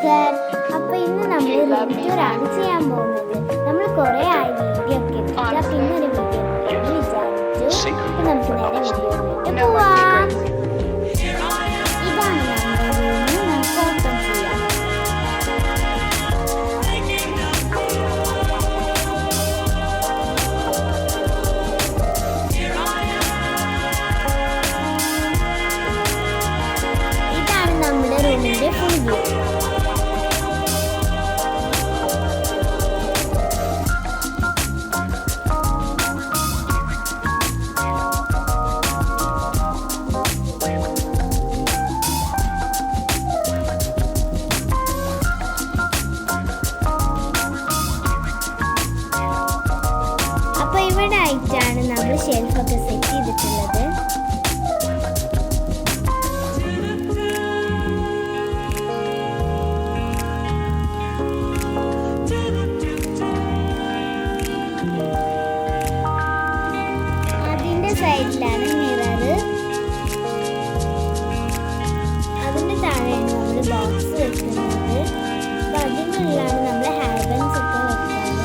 God. അപ്പോൾ ഇന്ന് നമ്മൾ റൂം ടൂറാണ് ചെയ്യാൻ പോകുന്നത്. നമ്മൾ കുറേ ആയി വീഡിയോ ഒക്കെ എടുക്കുക, പിന്നെ ഒരു വീഡിയോ വിചാരിച്ചു. അപ്പോൾ നമുക്ക് നേരെ വീഡിയോയിലേക്ക് പോവാം. ഇതാണ് നമ്മുടെ റൂം. നമുക്ക് ഓപ്പൺ ചെയ്യാം. ഇതാണ് നമ്മുടെ റൂമിൻ്റെ ഫുൾ വ്യൂ. ഇവിടെ ആയിട്ടാണ് നമ്മൾ ഷെൽഫൊക്കെ സെറ്റ് ചെയ്തിട്ടുള്ളത്. അതിൻ്റെ സൈഡിലാണ് മിറർ. അതിൻ്റെ താഴെയാണ് നമ്മൾ ബോക്സ് വെക്കുന്നത്. അപ്പം അതിനുള്ളിലാണ് നമ്മൾ ഹെയർ ബാൻഡ്സ് ഒക്കെ വെക്കുന്നത്.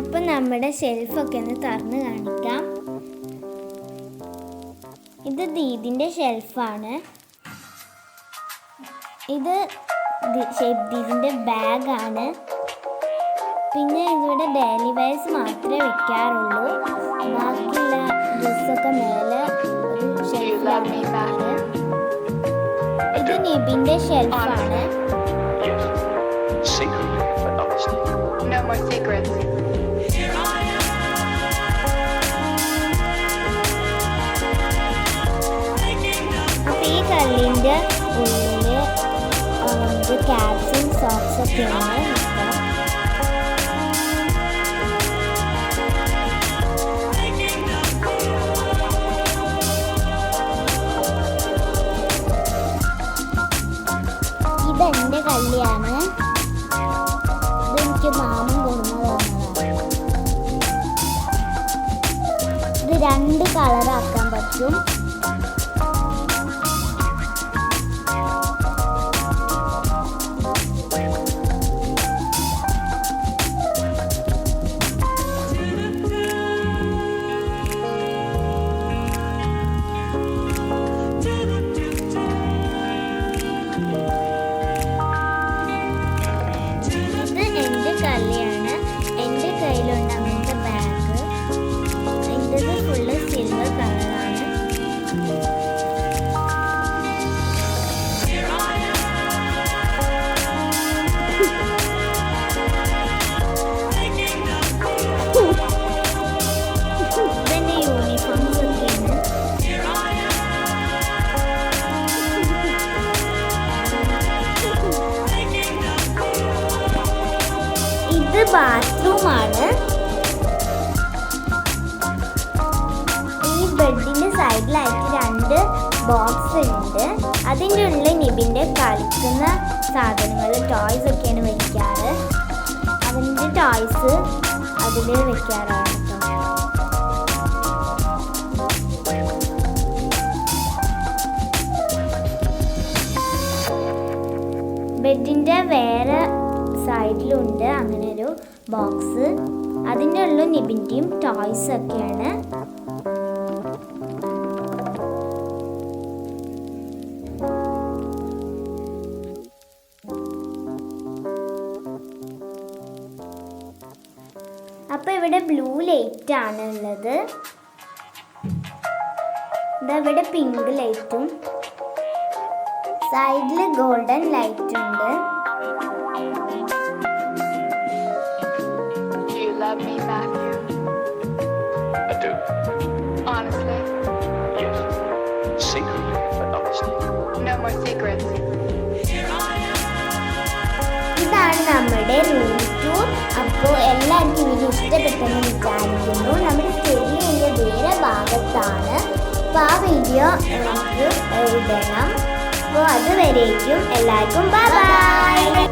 അപ്പം നമ്മുടെ ഷെൽഫൊക്കെ ഒന്ന് തുറന്ന് കാണിക്കാം. ഇത് ദീദിൻ്റെ ഷെൽഫാണ്. ഇത് ദീദിൻ്റെ ബാഗാണ്. പിന്നെ ഇവിടെ ഡെയിലി വെയർസ് മാത്രമേ വെക്കാറുള്ളൂ. ബാക്കിയുള്ള ഡ്രസ്സൊക്കെ മേലെ ഒരു ഷെൽഫിലാണ് വെക്കാറ്. ഇത് നിബിൻ്റെ ഷെൽഫാണ്. No more secrets. അപ്പോൾ ഈ കല്ലിൻ്റെ ഉള്ളിൽ ക്യാപ്സും സോക്സൊക്കെയാണ് വെക്കുക. ഇതെൻ്റെ കല്ലിയാണ്. ഇതെനിക്ക് മാമൻ കൊടുന്നു തന്നതാണ്. ഇത് 2 കളറാക്കാൻ പറ്റും. കല്ലിയാണ്. എൻ്റെ കയ്യിലുണ്ട് അങ്ങനത്തെ ബാഗ്. എൻ്റെ ഫുള്ള് സിൽവർ കളറാണ്. ഇതെൻ്റെ യൂണിഫോംസ് ഒക്കെയാണ്. ഇത് ബാത്റൂമാണ്. ഈ ബെഡിന്റെ സൈഡിലായിട്ട് 2 ബോക്സ് ഉണ്ട്. അതിൻ്റെ ഉള്ളിൽ നിബിൻ്റെ കളിക്കുന്ന സാധനങ്ങൾ, ടോയ്സ് ഒക്കെയാണ് വെക്കാറ്. അവൻ്റെ ടോയ്സ് അതിൽ വെക്കാറാണ് കേട്ടോ. ബെഡിൻ്റെ വേറെ സൈഡിലുണ്ട് അങ്ങനെ ഒരു ബോക്സ്. അതിൻ്റെ ഉള്ളിൽ നിബിൻ്റെയും ടോയ്സ് ഒക്കെയാണ്. അപ്പോൾ ഇവിടെ ബ്ലൂ ലൈറ്റ് ആണ് ഉള്ളത്. ഇവിടെ പിങ്ക് ലൈറ്റും സൈഡിൽ ഗോൾഡൻ ലൈറ്റ് ഉണ്ട്. Do you love me, Matthew? I do. Honestly? Yes. Secretly, but honestly. No more secrets. ഇതാണ് നമ്മുടെ റൂം ടൂർ. അപ്പോൾ എല്ലാവർക്കും ഇത് ഇഷ്ടപ്പെട്ടെന്ന് വിചാരിക്കുന്നു. നമ്മുടെ ചെറിയ വേറെ ഭാഗത്താണ്. അപ്പോൾ ആ വീഡിയോ നമുക്ക് ഇടണം. അപ്പോൾ അതുവരേക്കും എല്ലാവർക്കും ബൈ ബൈ.